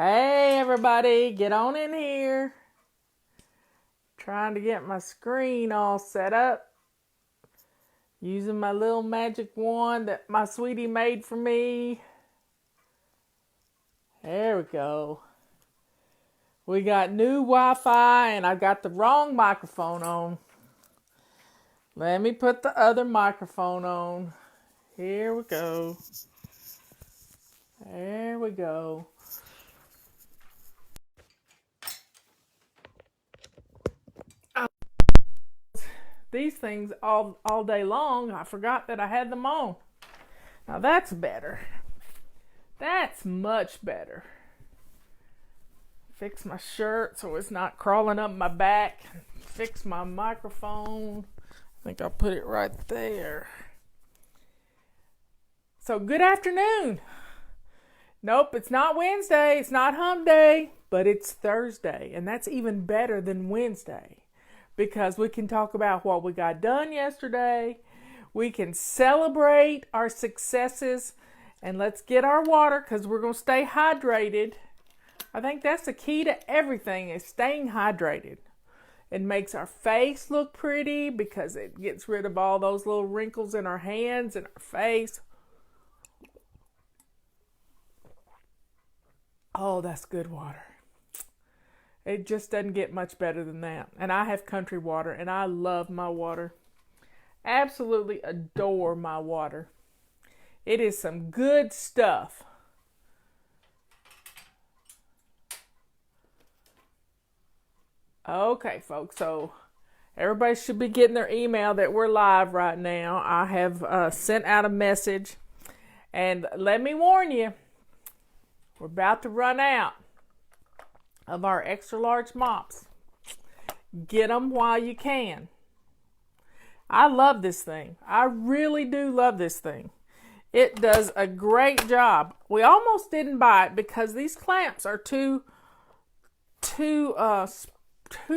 Hey everybody, get on in here. Trying to get my screen all set up. Using my little magic wand that my sweetie made for me. There we go. We got new Wi-Fi and I got the wrong microphone on. Let me put the other microphone on. Here we go. There we go. These things all day long, I forgot that I had them on. Now that's better. That's much better. Fix my shirt so it's not crawling up my back. Fix my microphone. I think I'll put it right there. So good afternoon. Nope, it's not Wednesday. It's not Hump Day, but it's Thursday. And that's even better than Wednesday. Because we can talk about what we got done yesterday. We can celebrate our successes. And let's get our water because we're going to stay hydrated. I think that's the key to everything is staying hydrated. It makes our face look pretty because it gets rid of all those little wrinkles in our hands and our face. Oh, that's good water. It just doesn't get much better than that. And I have country water, and I love my water. Absolutely adore my water. It is some good stuff. Okay, folks, so everybody should be getting their email that we're live right now. I have sent out a message. And let me warn you, we're about to run out of our extra large mops. Get them while you can. I love this thing. I really do love this thing. It does a great job. We almost didn't buy it because these clamps are too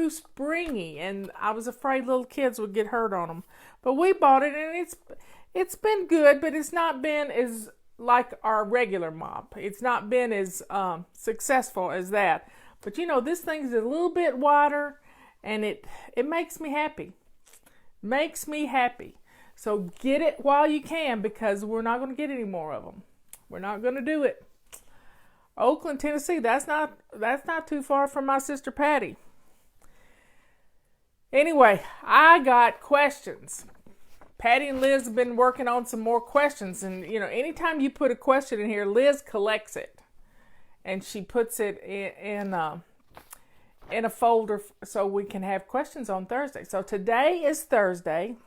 springy, and I was afraid little kids would get hurt on them. But we bought it, and it's been good, but it's not been as like our regular mop. It's not been as successful as that. But you know, this thing's a little bit wider, and it makes me happy. Makes me happy. So get it while you can because we're not going to get any more of them. We're not going to do it. Oakland, Tennessee, that's not too far from my sister Patty. Anyway, I got questions. Patty and Liz have been working on some more questions, and you know, anytime you put a question in here, Liz collects it. And she puts it in a folder so we can have questions on Thursday. So today is Thursday.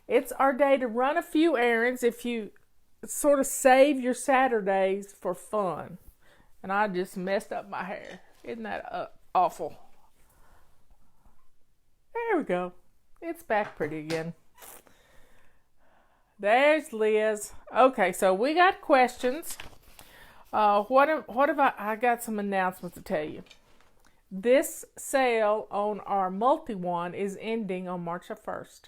It's our day to run a few errands if you sort of save your Saturdays for fun. And I just messed up my hair. Isn't that awful? There we go. It's back pretty again. There's Liz. Okay, so we got questions. What have I got some announcements to tell you. This sale on our multi-wand is ending on March 1st.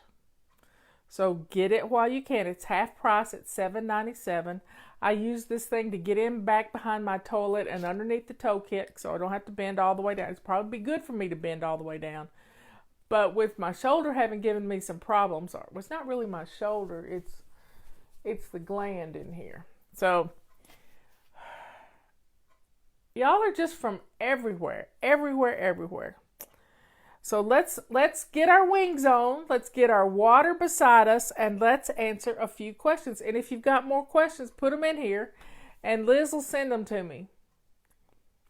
So get it while you can. It's half price at $7.97. I use this thing to get in back behind my toilet and underneath the toe kit so I don't have to bend all the way down. It's probably good for me to bend all the way down. But with my shoulder having given me some problems, well, it's not really my shoulder, it's the gland in here. So y'all are just from everywhere. So let's get our wings on. Let's get our water beside us, and let's answer a few questions. And if you've got more questions, put them in here, and Liz will send them to me.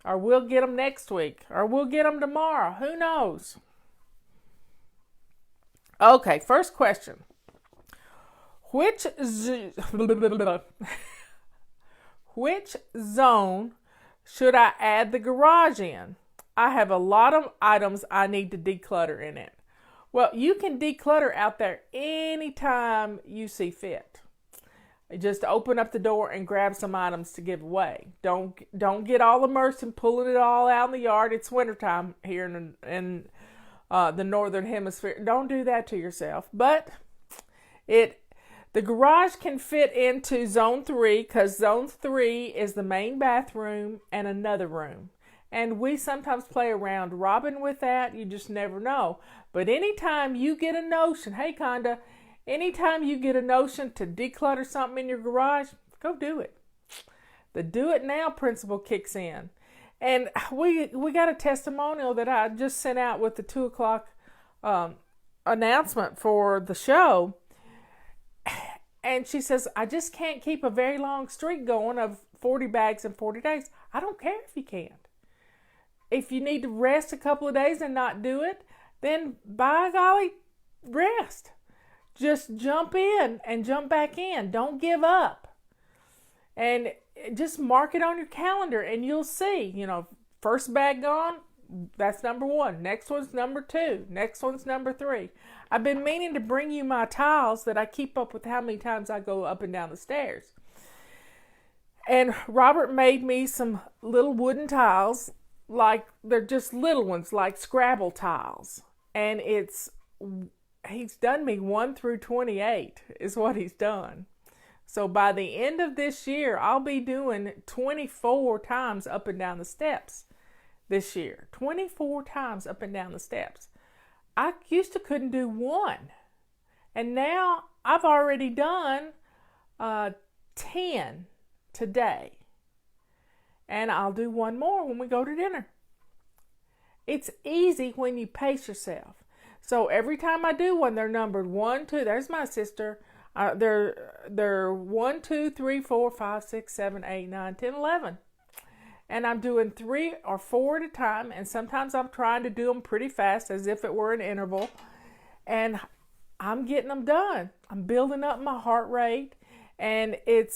Or we'll get them next week. Or we'll get them tomorrow. Who knows? Okay, first question. Which zone should I add the garage in? I have a lot of items I need to declutter in it. Well, you can declutter out there anytime you see fit. Just open up the door and grab some items to give away. Don't get all immersed in pulling it all out in the yard. It's wintertime here in the northern hemisphere. Don't do that to yourself. But The garage can fit into zone 3 because zone 3 is the main bathroom and another room. And we sometimes play around robin with that. You just never know. But anytime you get a notion, hey Conda, anytime you get a notion to declutter something in your garage, go do it. The do it now principle kicks in. And we got a testimonial that I just sent out with the 2 o'clock announcement for the show. And she says, I just can't keep a very long streak going of 40 bags in 40 days. I don't care if you can't. If you need to rest a couple of days and not do it, then by golly, rest. Just jump in and jump back in. Don't give up. And just mark it on your calendar and you'll see, first bag gone, that's number 1. Next one's number 2. Next one's number 3. I've been meaning to bring you my tiles that I keep up with how many times I go up and down the stairs. And Robert made me some little wooden tiles, like they're just little ones, like Scrabble tiles. And he's done me 1 through 28 is what he's done. So by the end of this year, I'll be doing 24 times up and down the steps this year. 24 times up and down the steps. I used to couldn't do 1. And now I've already done 10 today. And I'll do 1 more when we go to dinner. It's easy when you pace yourself. So every time I do one, they're numbered 1, 2. There's my sister. They're 1, 2, 3, 4, 5, 6, 7, 8, 9, 10, 11. And I'm doing 3 or 4 at a time. And sometimes I'm trying to do them pretty fast as if it were an interval. And I'm getting them done. I'm building up my heart rate. And it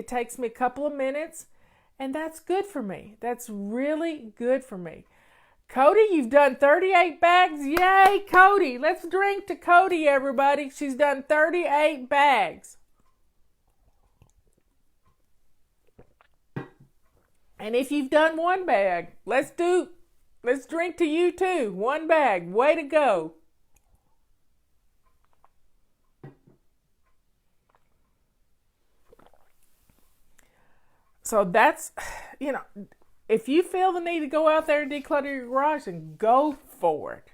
takes me a couple of minutes. And that's good for me. That's really good for me. Cody, you've done 38 bags. Yay, Cody. Let's drink to Cody, everybody. She's done 38 bags. And if you've done 1 bag, let's drink to you too. 1 bag. Way to go. So that's, if you feel the need to go out there and declutter your garage, then go for it.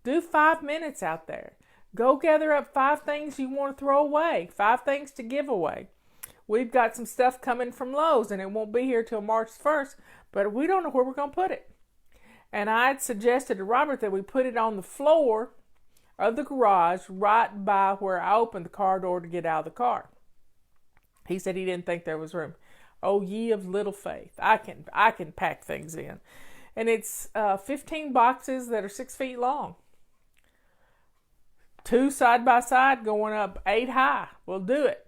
Do 5 minutes out there. Go gather up 5 things you want to throw away, 5 things to give away. We've got some stuff coming from Lowe's, and it won't be here till March 1st, but we don't know where we're going to put it. And I had suggested to Robert that we put it on the floor of the garage right by where I opened the car door to get out of the car. He said he didn't think there was room. Oh, ye of little faith. I can pack things in. And it's 15 boxes that are 6 feet long. 2 side by side going up 8 high. We'll do it.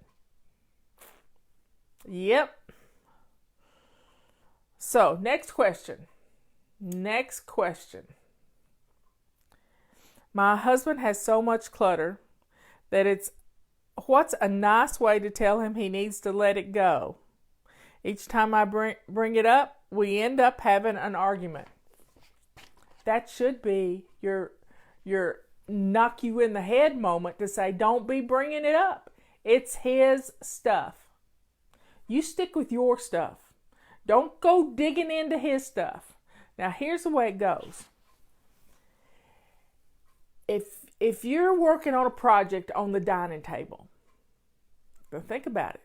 Yep. So, next question. My husband has so much clutter that what's a nice way to tell him he needs to let it go? Each time I bring it up, we end up having an argument. That should be your knock you in the head moment to say, don't be bringing it up. It's his stuff. You stick with your stuff. Don't go digging into his stuff. Now, here's the way it goes. If you're working on a project on the dining table, now think about it.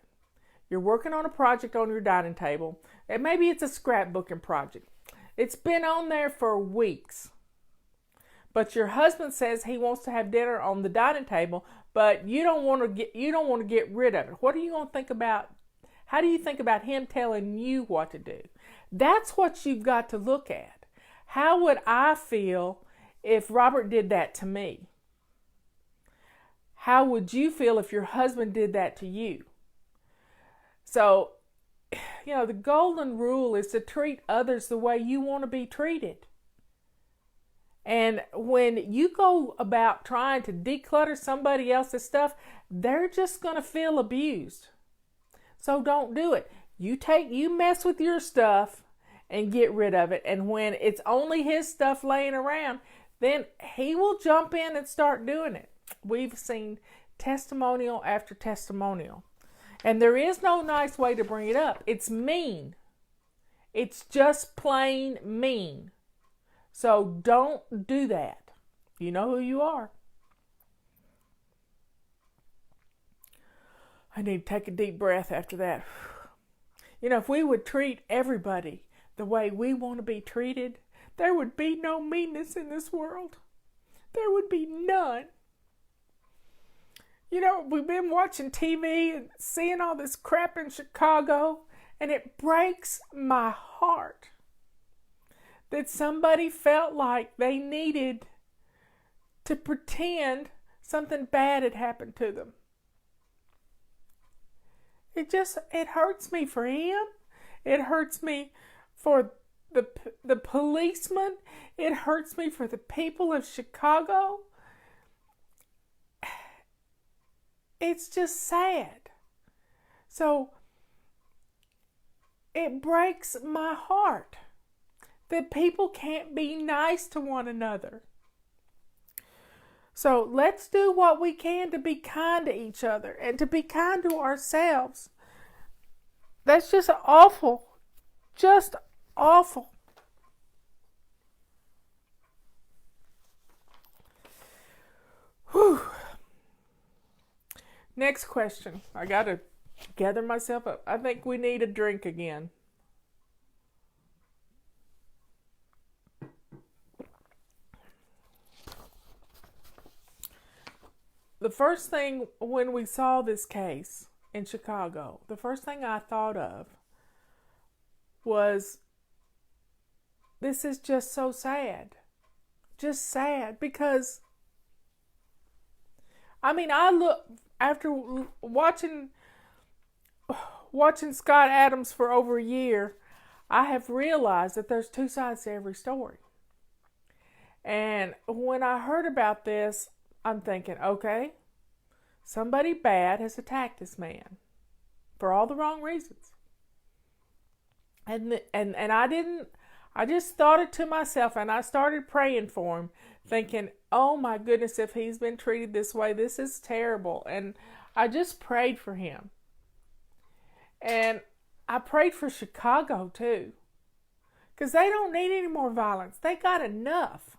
You're working on a project on your dining table, and maybe it's a scrapbooking project. It's been on there for weeks. But your husband says he wants to have dinner on the dining table, but you don't want to get rid of it. What are you going to think about? How do you think about him telling you what to do? That's what you've got to look at. How would I feel if Robert did that to me? How would you feel if your husband did that to you? So, the golden rule is to treat others the way you want to be treated. And when you go about trying to declutter somebody else's stuff, they're just going to feel abused. So don't do it. You mess with your stuff and get rid of it. And when it's only his stuff laying around, then he will jump in and start doing it. We've seen testimonial after testimonial. And there is no nice way to bring it up. It's mean. It's just plain mean. So don't do that. You know who you are. I need to take a deep breath after that. You know, if we would treat everybody the way we want to be treated, there would be no meanness in this world. There would be none. You know, we've been watching TV and seeing all this crap in Chicago, and it breaks my heart that somebody felt like they needed to pretend something bad had happened to them. It hurts me for him. It hurts me for the policeman. It hurts me for the people of Chicago. It's just sad. So it breaks my heart that people can't be nice to one another. So let's do what we can to be kind to each other and to be kind to ourselves. That's just awful. Just awful. Whew. Next question. I got to gather myself up. I think we need a drink again. The first thing when we saw this case in Chicago, the first thing I thought of was, this is just so sad. Just sad, because I mean, after watching Scott Adams for over a year, I have realized that there's two sides to every story. And when I heard about this, I'm thinking, okay, somebody bad has attacked this man for all the wrong reasons. And I just thought it to myself, and I started praying for him, thinking, oh my goodness, if he's been treated this way, this is terrible. And I just prayed for him. And I prayed for Chicago too, because they don't need any more violence. They got enough.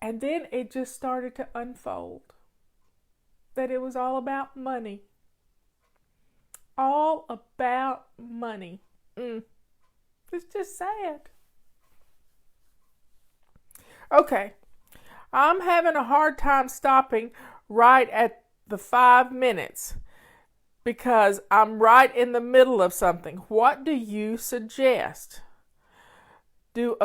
And then it just started to unfold, that it was all about money. All about money. It's just sad. Okay, I'm having a hard time stopping right at the 5 minutes because I'm right in the middle of something. What do you suggest? Do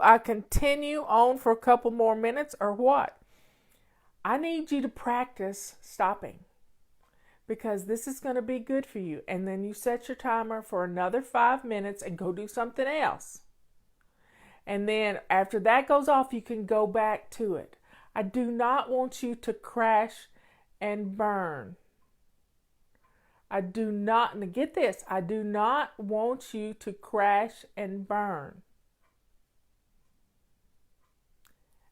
I continue on for a couple more minutes or what? I need you to practice stopping, because this is going to be good for you. And then you set your timer for another 5 minutes and go do something else. And then after that goes off, you can go back to it. I do not want you to crash and burn. I do not, and get this, I do not want you to crash and burn.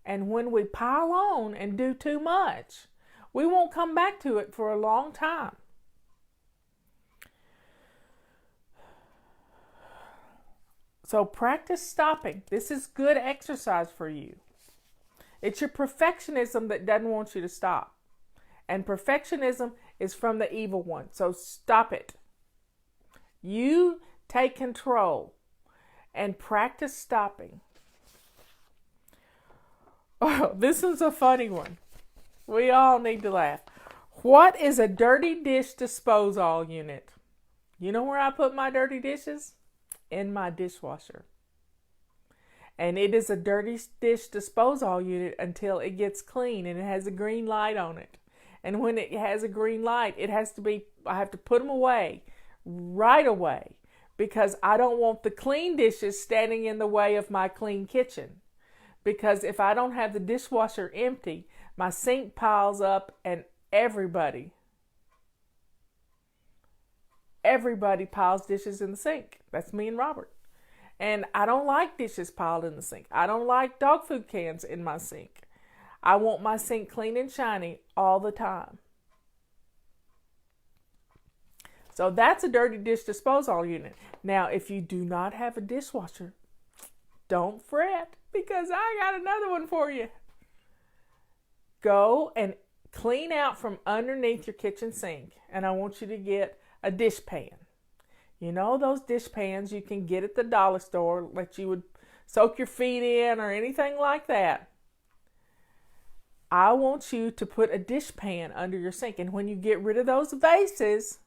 And when we pile on and do too much, we won't come back to it for a long time. So practice stopping. This is good exercise for you. It's your perfectionism that doesn't want you to stop. And perfectionism is from the evil one. So stop it. You take control and practice stopping. Oh, this is a funny one. We all need to laugh. What is a dirty dish disposal unit? You know where I put my dirty dishes? In my dishwasher. And it is a dirty dish disposal unit until it gets clean and it has a green light on it. And when it has a green light, I have to put them away right away, because I don't want the clean dishes standing in the way of my clean kitchen. Because if I don't have the dishwasher empty, my sink piles up and everybody piles dishes in the sink. That's me and Robert. And I don't like dishes piled in the sink. I don't like dog food cans in my sink. I want my sink clean and shiny all the time. So that's a dirty dish disposal unit. Now, if you do not have a dishwasher, don't fret, because I got another one for you. Go and clean out from underneath your kitchen sink, and I want you to get a dish pan. You know those dish pans you can get at the dollar store that you would soak your feet in or anything like that. I want you to put a dish pan under your sink, and when you get rid of those vases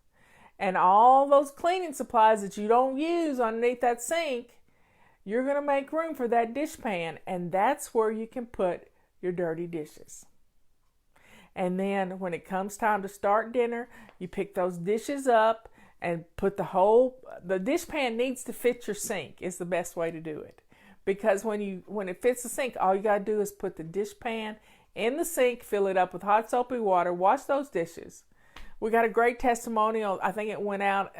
and all those cleaning supplies that you don't use underneath that sink, you're going to make room for that dish pan, and that's where you can put your dirty dishes. And then when it comes time to start dinner, you pick those dishes up and put the dish pan needs to fit your sink is the best way to do it. Because when it fits the sink, all you got to do is put the dish pan in the sink, fill it up with hot soapy water, wash those dishes. We got a great testimonial. I think it went out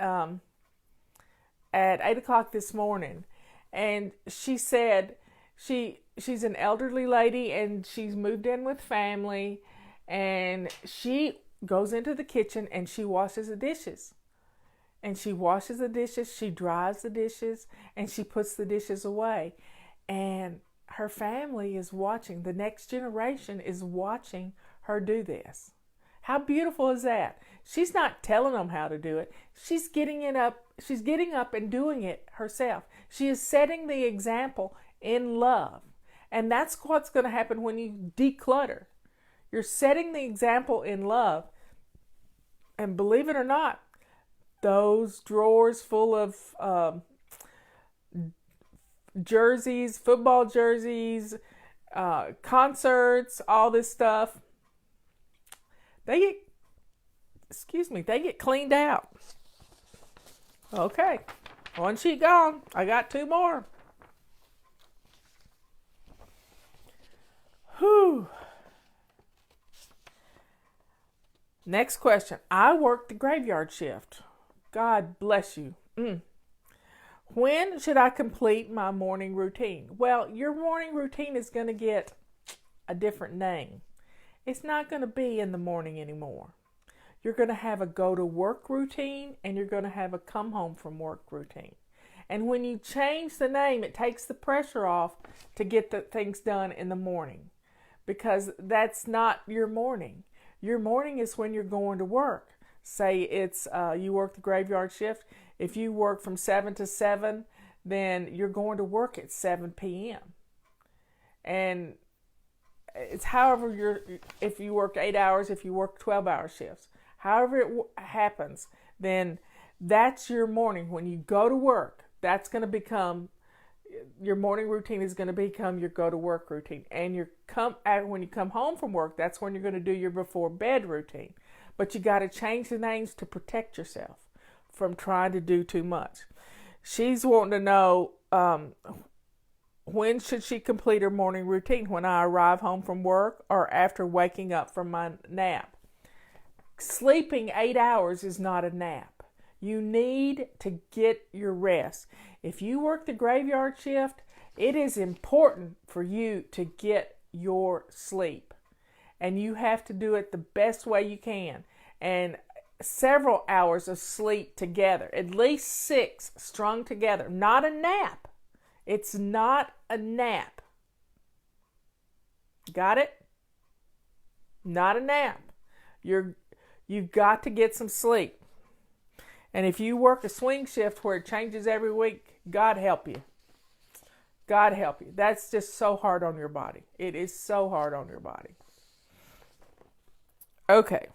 at 8 o'clock this morning. And she said she's an elderly lady and she's moved in with family, and she goes into the kitchen and she washes the dishes. And she washes the dishes, she dries the dishes, and she puts the dishes away. And her family is watching. The next generation is watching her do this. How beautiful is that? She's not telling them how to do it. She's getting up and doing it herself. She is setting the example in love. And that's what's going to happen when you declutter. You're setting the example in love. And believe it or not, those drawers full of jerseys, football jerseys, concerts, all this stuff, they get cleaned out. Okay, one sheet gone. I got two more. Whew. Next question. I work the graveyard shift. God bless you. When should I complete my morning routine? Well, your morning routine is going to get a different name. It's not going to be in the morning anymore. You're going to have a go to work routine, and you're going to have a come home from work routine. And when you change the name, it takes the pressure off to get the things done in the morning, because that's not your morning. Your morning is when you're going to work. Say it's you work the graveyard shift. If you work from 7 to 7, then you're going to work at 7 p.m. And it's if you work 8 hours, if you work 12-hour shifts. However it happens, then that's your morning. When you go to work, that's going to become, your morning routine is going to become your go-to-work routine. And when you come home from work, that's when you're going to do your before-bed routine. But you got to change the names to protect yourself from trying to do too much. She's wanting to know when should she complete her morning routine? When I arrive home from work or after waking up from my nap? Sleeping 8 hours is not a nap. You need to get your rest. If you work the graveyard shift, it is important for you to get your sleep. And you have to do it the best way you can. And several hours of sleep together, at least 6 strung together. Not a nap. It's not a nap. Got it? Not a nap. You've got to get some sleep. And if you work a swing shift where it changes every week, God help you. God help you. That's just so hard on your body. It is so hard on your body. Okay.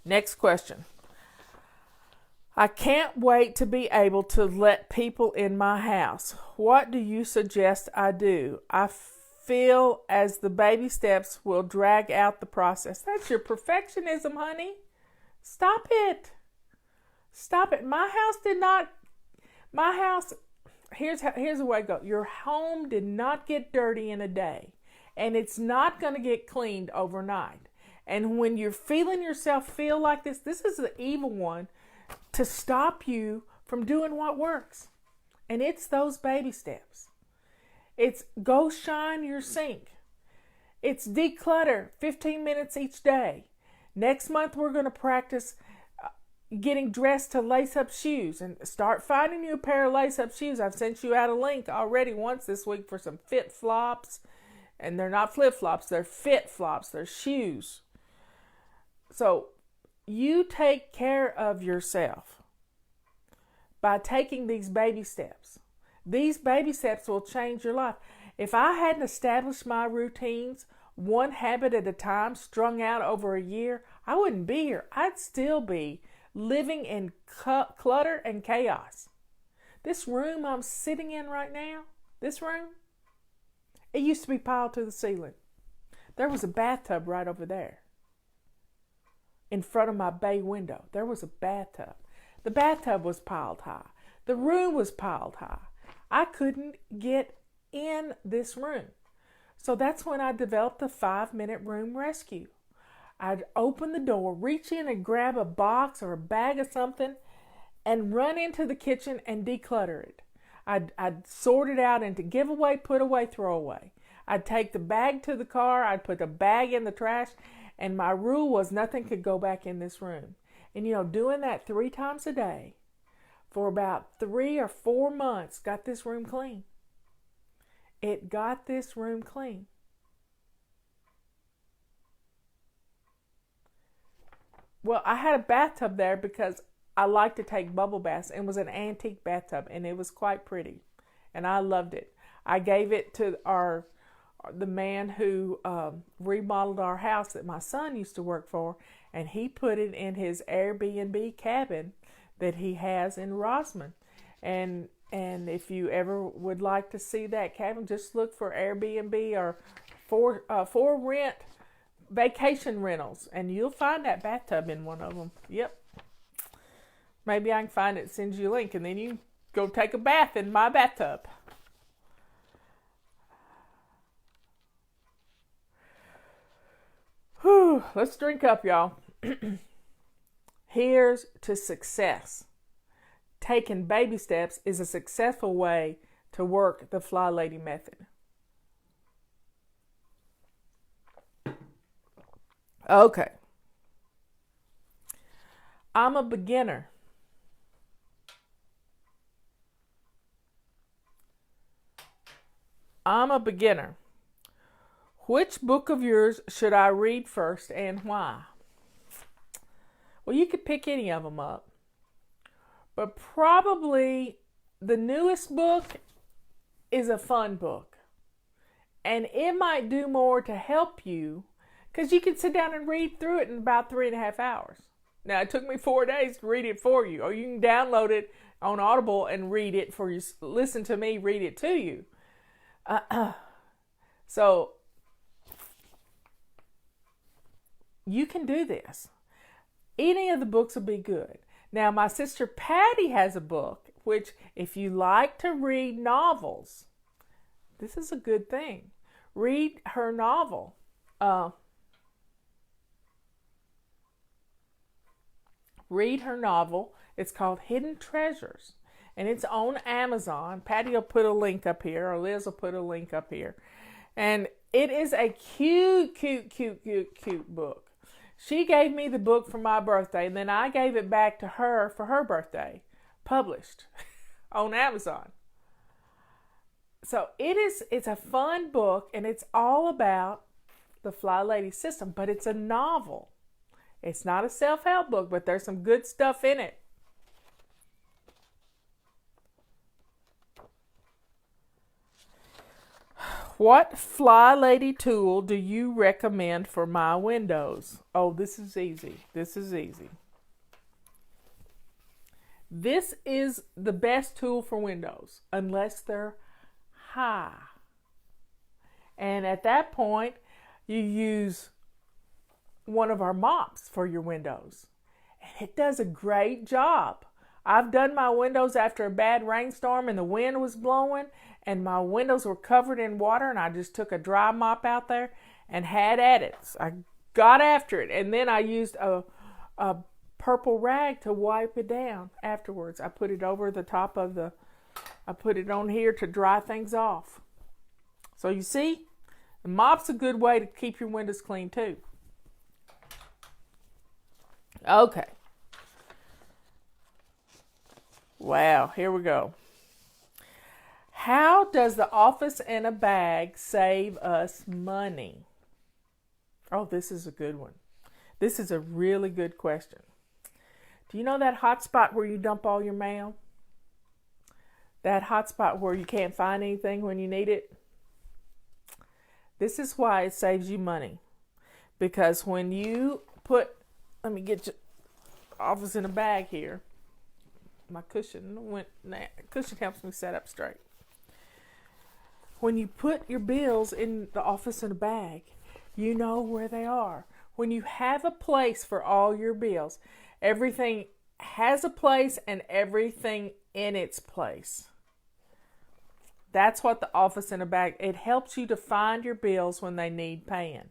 Next question. I can't wait to be able to let people in my house. What do you suggest I do? I feel as the baby steps will drag out the process. That's your perfectionism, honey. Stop it. Stop it. Here's the way to go. Your home did not get dirty in a day. And it's not going to get cleaned overnight. And when you're feeling yourself feel like this is the evil one to stop you from doing what works. And it's those baby steps. It's go shine your sink. It's declutter 15 minutes each day. Next month we're going to practice getting dressed to lace up shoes and start finding you a pair of lace up shoes. I've sent you out a link already once this week for some fit flops. And they're not flip flops, they're fit flops, they're shoes. So you take care of yourself by taking these baby steps. These baby steps will change your life. If I hadn't established my routines, one habit at a time, strung out over a year, I wouldn't be here. I'd still be living in clutter and chaos. This room I'm sitting in right now, this room, it used to be piled to the ceiling. There was a bathtub right over there. In front of my bay window, there was a bathtub. The bathtub was piled high. The room was piled high. I couldn't get in this room. So that's when I developed the 5-minute room rescue. I'd open the door, reach in and grab a box or a bag of something and run into the kitchen and declutter it. I'd sort it out into giveaway, put away, throw away. I'd take the bag to the car, I'd put the bag in the trash, and my rule was nothing could go back in this room. And doing that 3 times a day for about 3 or 4 months got this room clean. It got this room clean. Well, I had a bathtub there because I like to take bubble baths, and it was an antique bathtub, and it was quite pretty, and I loved it. I gave it to the man who remodeled our house that my son used to work for, and he put it in his Airbnb cabin that he has in Rosman. And if you ever would like to see that cabin, just look for Airbnb or for rent vacation rentals, and you'll find that bathtub in one of them. Yep. Maybe I can find it, send you a link, and then you go take a bath in my bathtub. Whew, let's drink up, y'all. Here's to success. Taking baby steps is a successful way to work the Fly Lady method. Okay. I'm a beginner. Which book of yours should I read first and why? Well, you could pick any of them up. But probably the newest book is a fun book. And it might do more to help you because you can sit down and read through it in about 3.5 hours. Now, it took me 4 days to read it for you. Or you can download it on Audible and read it for you. Listen to me read it to you. So, you can do this. Any of the books will be good. Now, my sister Patty has a book, which if you like to read novels, this is a good thing. Read her novel. Read her novel. It's called Hidden Treasures, and it's on Amazon. Patty will put a link up here, or Liz will put a link up here. And it is a cute book. She gave me the book for my birthday, and then I gave it back to her for her birthday, published on Amazon. So it's a fun book, and it's all about the Fly Lady system, but it's a novel. It's not a self-help book, but there's some good stuff in it. What Fly Lady tool do you recommend for my windows? Oh, this is easy. This is the best tool for windows, unless they're high. And at that point, you use one of our mops for your windows. And it does a great job. I've done my windows after a bad rainstorm and the wind was blowing and my windows were covered in water, and I just took a dry mop out there and had at it. So I got after it, and then I used a purple rag to wipe it down afterwards. I put it over the top of I put it on here to dry things off. So you see, the mop's a good way to keep your windows clean too. Okay. Wow, here we go. How does the office in a bag save us money? Oh, this is a good one. This is a really good question. Do you know that hot spot where you dump all your mail? That hot spot where you can't find anything when you need it? This is why it saves you money. Because when you put, let me get your office in a bag here. My cushion helps me set up straight. When you put your bills in the office in a bag, you know where they are. When you have a place for all your bills, everything has a place and everything in its place. That's what the office in a bag, it helps you to find your bills when they need paying.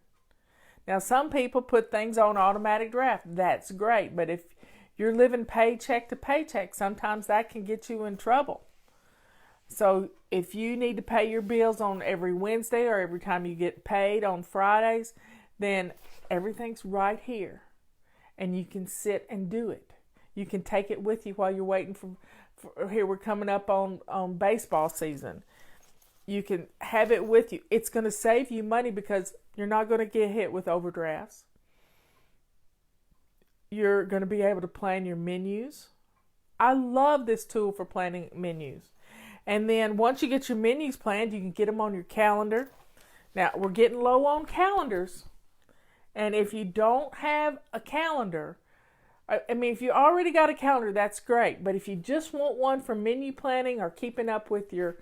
Now, some people put things on automatic draft. That's great, but if you're living paycheck to paycheck, sometimes that can get you in trouble. So if you need to pay your bills on every Wednesday or every time you get paid on Fridays, then everything's right here. And you can sit and do it. You can take it with you while you're waiting for here we're coming up on baseball season. You can have it with you. It's going to save you money because you're not going to get hit with overdrafts. You're going to be able to plan your menus. I love this tool for planning menus. And then once you get your menus planned, you can get them on your calendar. Now, we're getting low on calendars. And if you don't have a calendar, I mean, if you already got a calendar, that's great. But if you just want one for menu planning or keeping up with the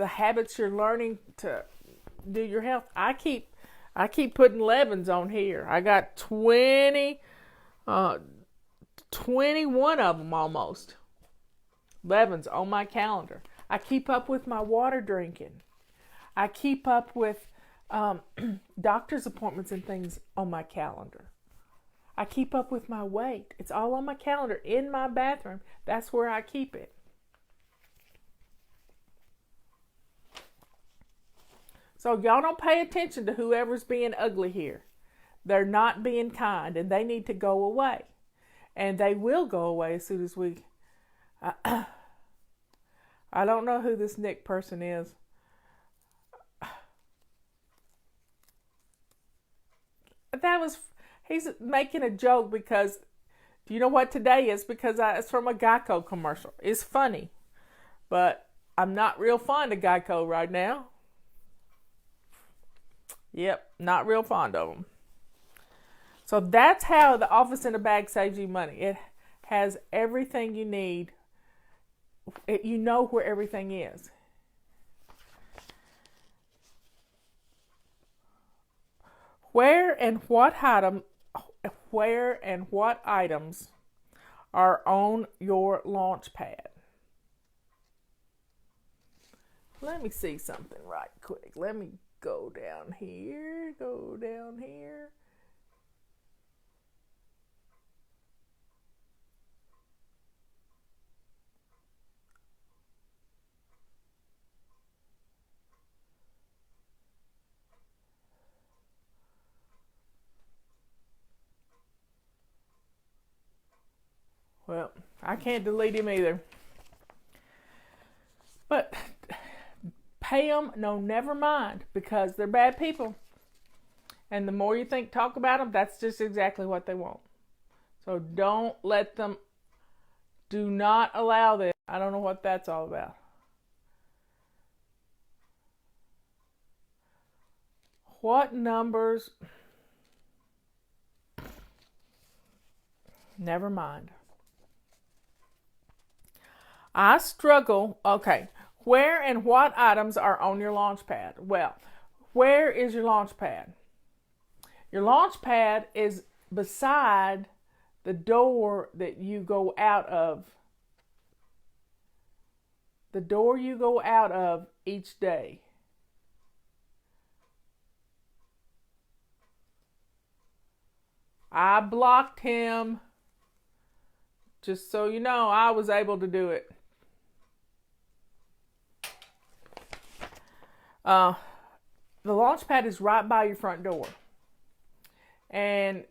habits you're learning to do your health, I keep putting 11s on here. I got 21 of them almost. 11s on my calendar. I keep up with my water drinking. I keep up with doctor's appointments and things on my calendar. I keep up with my weight. It's all on my calendar in my bathroom. That's where I keep it. So y'all don't pay attention to whoever's being ugly here. They're not being kind and they need to go away. And they will go away as soon as we... I don't know who this Nick person is. He's making a joke because, do you know what today is? Because it's from a Geico commercial. It's funny, but I'm not real fond of Geico right now. Yep, not real fond of them. So that's how the office in a bag saves you money. It has everything you need. You know where everything is. Where and what items are on your launch pad? Let me see something right quick. Let me go down here. Well, I can't delete him either. But pay them, no, never mind, because they're bad people. And the more you talk about them, that's just exactly what they want. So don't let them, do not allow this. I don't know what that's all about. What numbers? Never mind. I struggle. Okay. Where and what items are on your launch pad? Well, where is your launch pad? Your launch pad is beside the door that you go out of. The door you go out of each day. I blocked him. Just so you know, I was able to do it. Uh, the launch pad is right by your front door. And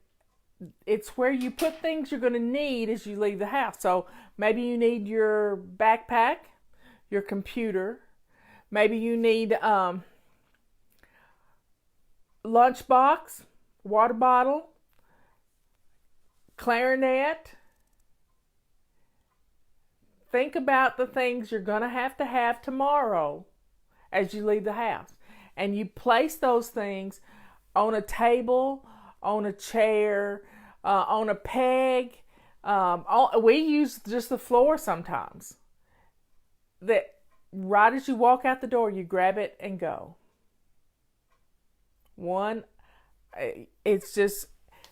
it's where you put things you're going to need as you leave the house. So maybe you need your backpack, your computer. Maybe you need lunchbox, water bottle, clarinet. Think about the things you're going to have tomorrow as you leave the house. And you place those things on a table, on a chair, on a peg. We use just the floor sometimes. That right as you walk out the door, you grab it and go. It's just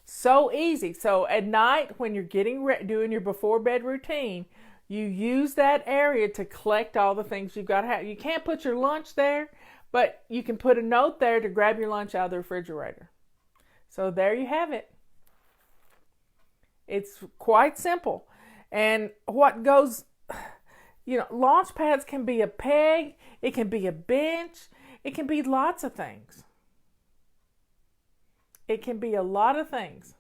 so easy. So at night, when you're doing your before bed routine, you use that area to collect all the things you've got to have. You can't put your lunch there, but you can put a note there to grab your lunch out of the refrigerator. So there you have it. It's quite simple. And what goes, launch pads can be a peg, it can be a bench, it can be lots of things. It can be a lot of things.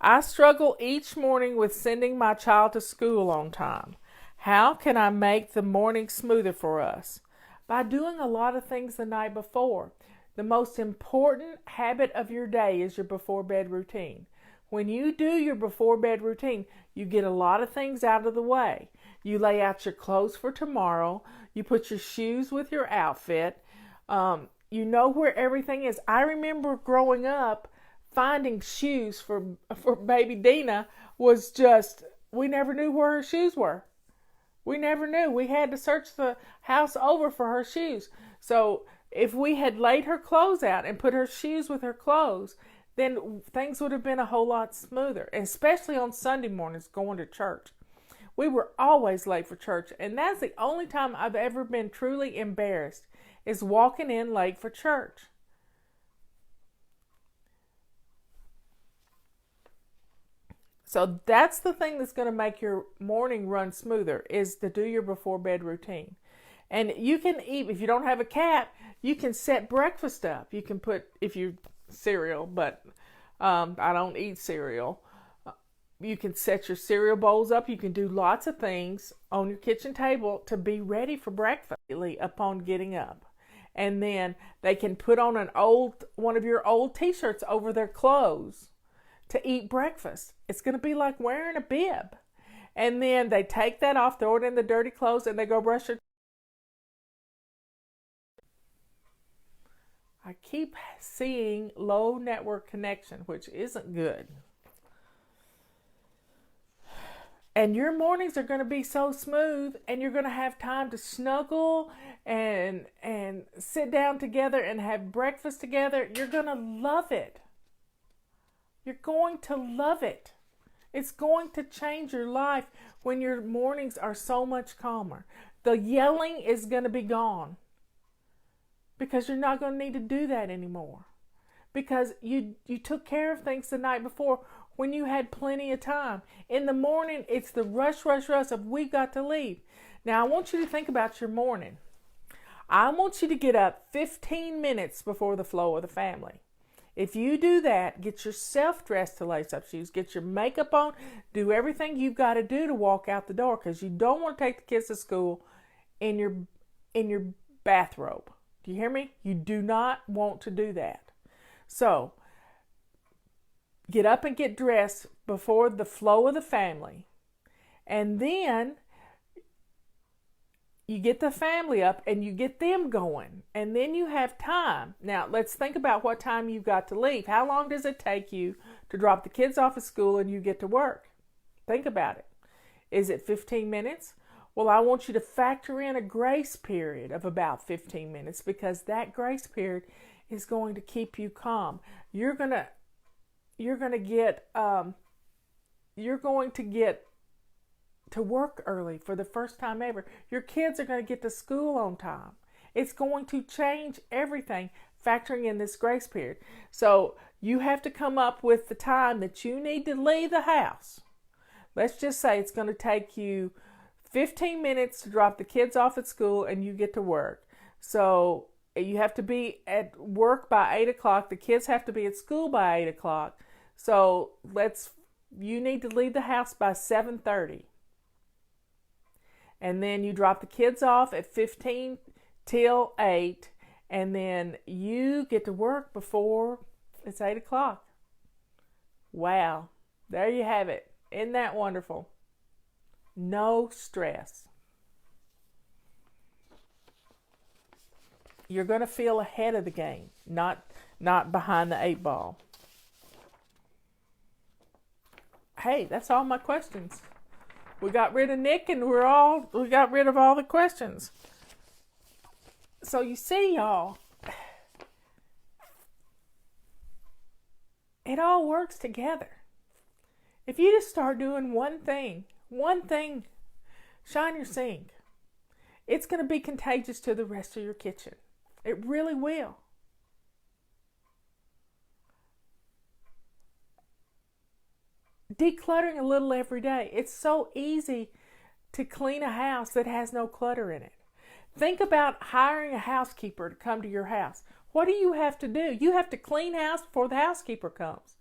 I struggle each morning with sending my child to school on time. How can I make the morning smoother for us? By doing a lot of things the night before. The most important habit of your day is your before bed routine. When you do your before bed routine, you get a lot of things out of the way. You lay out your clothes for tomorrow. You put your shoes with your outfit. You know where everything is. I remember growing up, finding shoes for baby Dina was just, we never knew where her shoes were. We never knew. We had to search the house over for her shoes. So if we had laid her clothes out and put her shoes with her clothes, then things would have been a whole lot smoother, especially on Sunday mornings going to church. We were always late for church, and that's the only time I've ever been truly embarrassed, is walking in late for church. So that's the thing that's going to make your morning run smoother, is to do your before bed routine. And you can eat, if you don't have a cat, you can set breakfast up. You can put, if you cereal, but I don't eat cereal. You can set your cereal bowls up. You can do lots of things on your kitchen table to be ready for breakfast upon getting up. And then they can put on one of your old t-shirts over their clothes to eat breakfast. It's going to be like wearing a bib. And then they take that off, throw it in the dirty clothes, and they go brush their. I keep seeing low network connection, which isn't good. And your mornings are going to be so smooth, and you're going to have time to snuggle and sit down together and have breakfast together. You're going to love it. You're going to love it. It's going to change your life when your mornings are so much calmer. The yelling is going to be gone, because you're not going to need to do that anymore. Because you took care of things the night before when you had plenty of time. In the morning, it's the rush of we've got to leave. Now, I want you to think about your morning. I want you to get up 15 minutes before the flow of the family. If you do that, get yourself dressed to lace up shoes, get your makeup on, do everything you've got to do to walk out the door, because you don't want to take the kids to school in your bathrobe. Do you hear me? You do not want to do that. So, get up and get dressed before the flow of the family. And then you get the family up and you get them going. And then you have time. Now, let's think about what time you've got to leave. How long does it take you to drop the kids off at school and you get to work? Think about it. Is it 15 minutes? Well, I want you to factor in a grace period of about 15 minutes, because that grace period is going to keep you calm. You're going to get to work early for the first time ever. Your kids are going to get to school on time. It's going to change everything, factoring in this grace period. So you have to come up with the time that you need to leave the house. Let's just say it's going to take you 15 minutes to drop the kids off at school, and you get to work. So you have to be at work by 8 o'clock. The kids have to be at school by 8 o'clock. So you need to leave the house by 7:30. And then you drop the kids off at 15 till 8. And then you get to work before it's 8 o'clock. Wow. There you have it. Isn't that wonderful? No stress. You're going to feel ahead of the game, not behind the 8 ball. Hey, that's all my questions. We got rid of Nick, and we got rid of all the questions. So you see, y'all, it all works together. If you just start doing one thing, shine your sink, it's going to be contagious to the rest of your kitchen. It really will. Decluttering a little every day. It's so easy to clean a house that has no clutter in it. Think about hiring a housekeeper to come to your house. What do you have to do? You have to clean house before the housekeeper comes.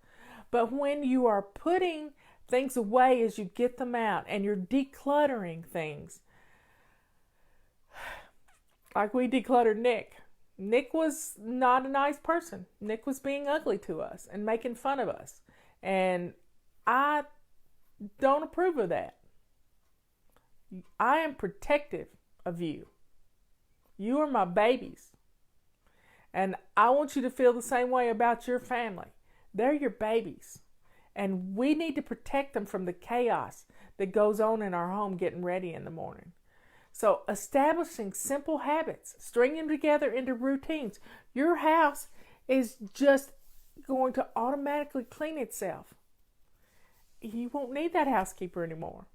But when you are putting things away as you get them out and you're decluttering things, like we decluttered Nick. Nick was not a nice person. Nick was being ugly to us and making fun of us. And I don't approve of that. I am protective of you. You are my babies. And I want you to feel the same way about your family. They're your babies. And we need to protect them from the chaos that goes on in our home getting ready in the morning. So establishing simple habits, stringing them together into routines. Your house is just going to automatically clean itself. You won't need that housekeeper anymore.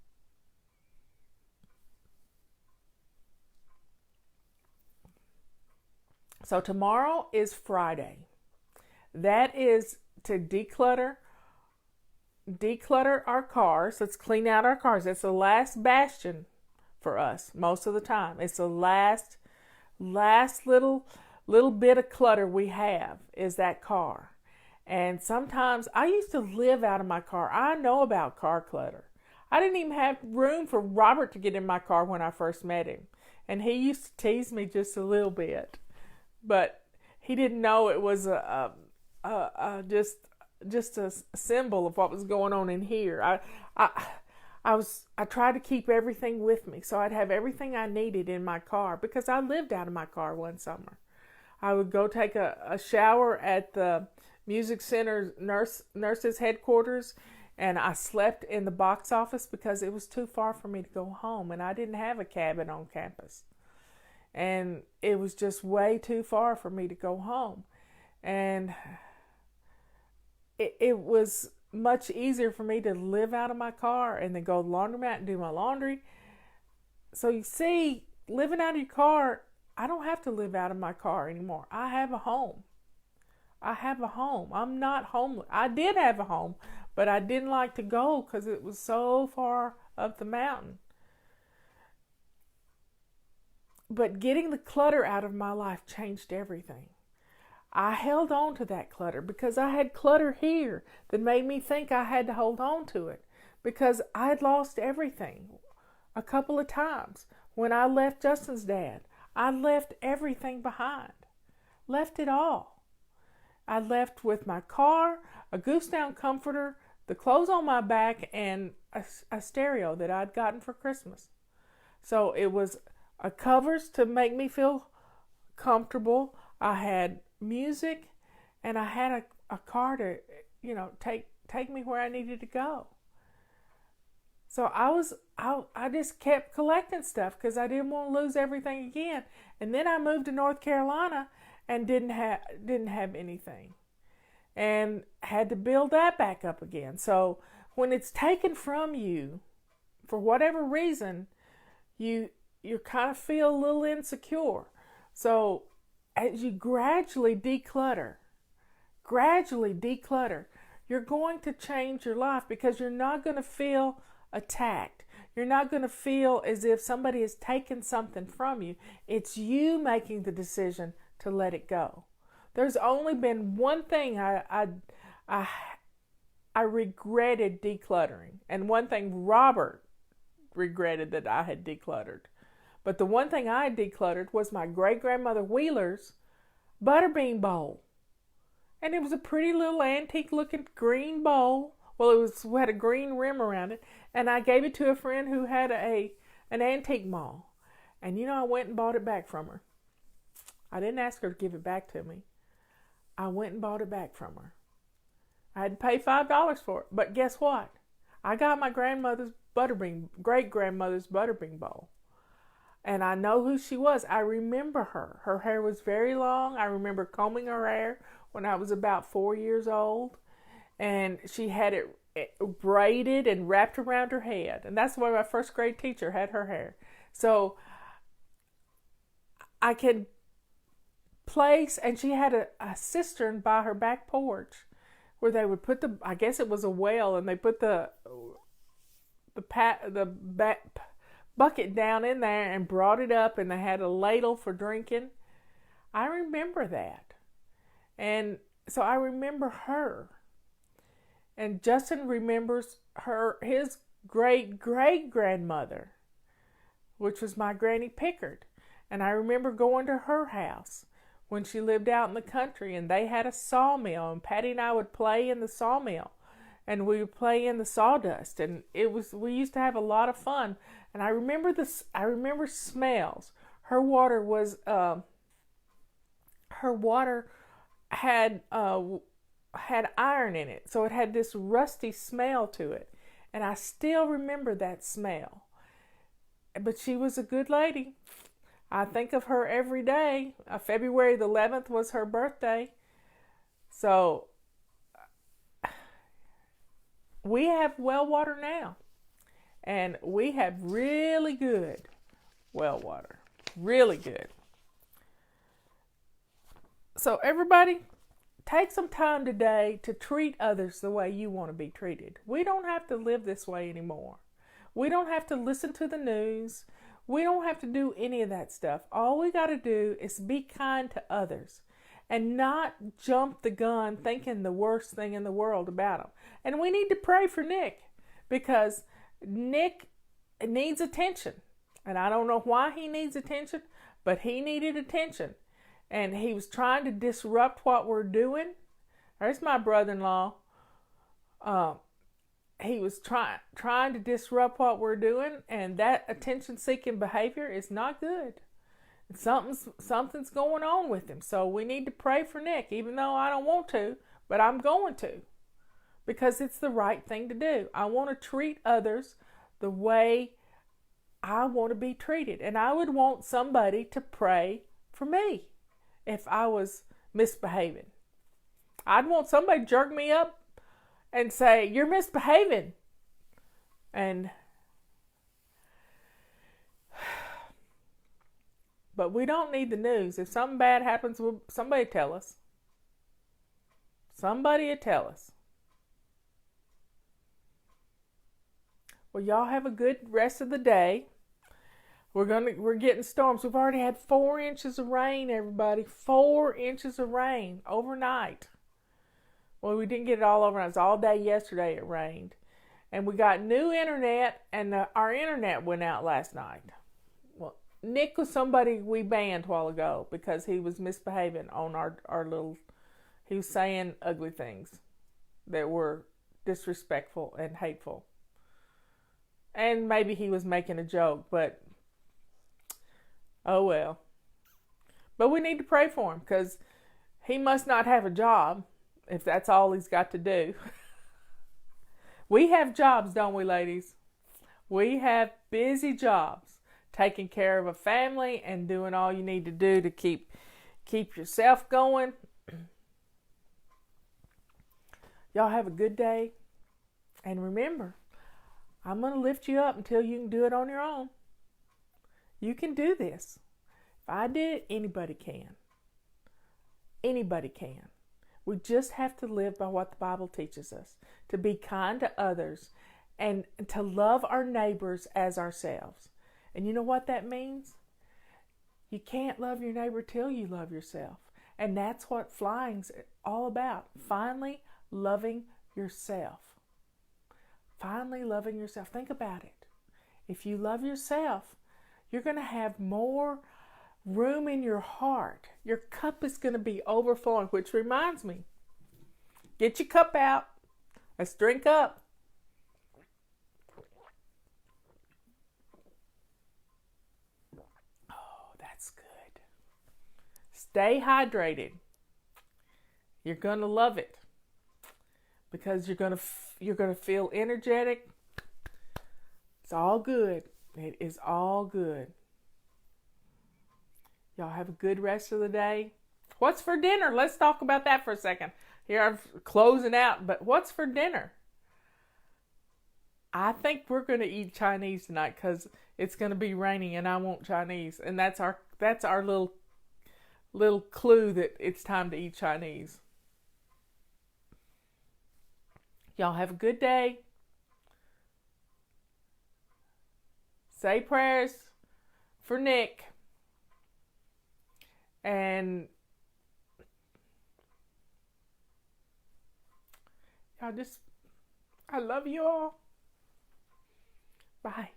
So tomorrow is Friday. That is to declutter our cars. Let's clean out our cars. It's the last bastion for us most of the time. It's the last little bit of clutter we have is that car. And sometimes I used to live out of my car. I know about car clutter. I didn't even have room for Robert to get in my car when I first met him. And he used to tease me just a little bit. But he didn't know it was just a symbol of what was going on in here. I tried to keep everything with me, so I'd have everything I needed in my car because I lived out of my car one summer. I would go take a shower at the Music Center nurses headquarters, and I slept in the box office because it was too far for me to go home, and I didn't have a cabin on campus. And it was just way too far for me to go home. And it was much easier for me to live out of my car and then go to the laundromat and do my laundry. So you see, living out of your car, I don't have to live out of my car anymore. I have a home. I'm not homeless. I did have a home, but I didn't like to go because it was so far up the mountain. But getting the clutter out of my life changed everything. I held on to that clutter because I had clutter here that made me think I had to hold on to it because I had lost everything a couple of times. When I left Justin's dad, I left everything behind. Left it all. I left with my car, a goose down comforter, the clothes on my back, and a stereo that I'd gotten for Christmas. So it was covers to make me feel comfortable. I had music, and I had a car to, take me where I needed to go. So I just kept collecting stuff because I didn't want to lose everything again. And then I moved to North Carolina and didn't have anything, and had to build that back up again. So when it's taken from you, for whatever reason, you kind of feel a little insecure. So as you gradually declutter, you're going to change your life because you're not going to feel attacked. You're not going to feel as if somebody has taken something from you. It's you making the decision to let it go. There's only been one thing I regretted decluttering, and one thing Robert regretted that I had decluttered. But the one thing I had decluttered was my great-grandmother Wheeler's butterbean bowl. And it was a pretty little antique-looking green bowl. Well, it had a green rim around it. And I gave it to a friend who had an antique mall. And I went and bought it back from her. I didn't ask her to give it back to me. I went and bought it back from her. I had to pay $5 for it. But guess what? I got my great-grandmother's butterbean bowl. And I know who she was. I remember her. Her hair was very long. I remember combing her hair when I was about 4 years old. And she had it braided and wrapped around her head. And that's the way my first grade teacher had her hair. So I could place, and she had a cistern by her back porch where they would put I guess it was a well, and they put the bucket down in there and brought it up, and they had a ladle for drinking. I remember that. And so I remember her. And Justin remembers his great-great-grandmother, which was my Granny Pickard. And I remember going to her house when she lived out in the country, and they had a sawmill, and Patty and I would play in the sawmill, and we would play in the sawdust, and we used to have a lot of fun. And I remember smells. Her water had iron in it, so it had this rusty smell to it, and I still remember that smell. But she was a good lady. I think of her every day. February the 11th was her birthday. So we have well water now, and we have really good well water. Really good. So everybody, take some time today to treat others the way you want to be treated. We don't have to live this way anymore. We don't have to listen to the news. We don't have to do any of that stuff. All we got to do is be kind to others and not jump the gun thinking the worst thing in the world about them. And we need to pray for Nick, because Nick needs attention. And I don't know why he needs attention, but he needed attention. And he was trying to disrupt what we're doing. There's my brother-in-law. He was trying to disrupt what we're doing, and that attention-seeking behavior is not good. Something's going on with him. So we need to pray for Nick, even though I don't want to, but I'm going to, because it's the right thing to do. I want to treat others the way I want to be treated, and I would want somebody to pray for me if I was misbehaving. I'd want somebody to jerk me up and say, "You're misbehaving." But we don't need the news. If something bad happens, somebody tell us. Somebody will tell us. Well, y'all have a good rest of the day. We're getting storms. We've already had 4 inches of rain, everybody. 4 inches of rain overnight. Well, we didn't get it all overnight. It was all day yesterday it rained. And we got new internet, and our internet went out last night. Well, Nick was somebody we banned a while ago because he was misbehaving on our little... He was saying ugly things that were disrespectful and hateful. And maybe he was making a joke, but... oh well. But we need to pray for him, because he must not have a job if that's all he's got to do. We have jobs, don't we, ladies? We have busy jobs, taking care of a family and doing all you need to do to keep yourself going. Y'all have a good day. And remember, I'm going to lift you up until you can do it on your own. You can do this. If I did it, anybody can. Anybody can. We just have to live by what the Bible teaches us. To be kind to others and to love our neighbors as ourselves. And you know what that means? You can't love your neighbor till you love yourself. And that's what flying's all about. Finally loving yourself. Finally loving yourself. Think about it. If you love yourself, you're going to have more room in your heart. Your cup is going to be overflowing, which reminds me, get your cup out. Let's drink up. Oh, that's good. Stay hydrated. You're going to love it because you're going to feel energetic. It's all good. It is all good. Y'all have a good rest of the day. What's for dinner? Let's talk about that for a second. Here I'm closing out, but what's for dinner? I think we're going to eat Chinese tonight because it's going to be raining and I want Chinese. And that's our little clue that it's time to eat Chinese. Y'all have a good day. Say prayers for Nick. And I love you all. Bye.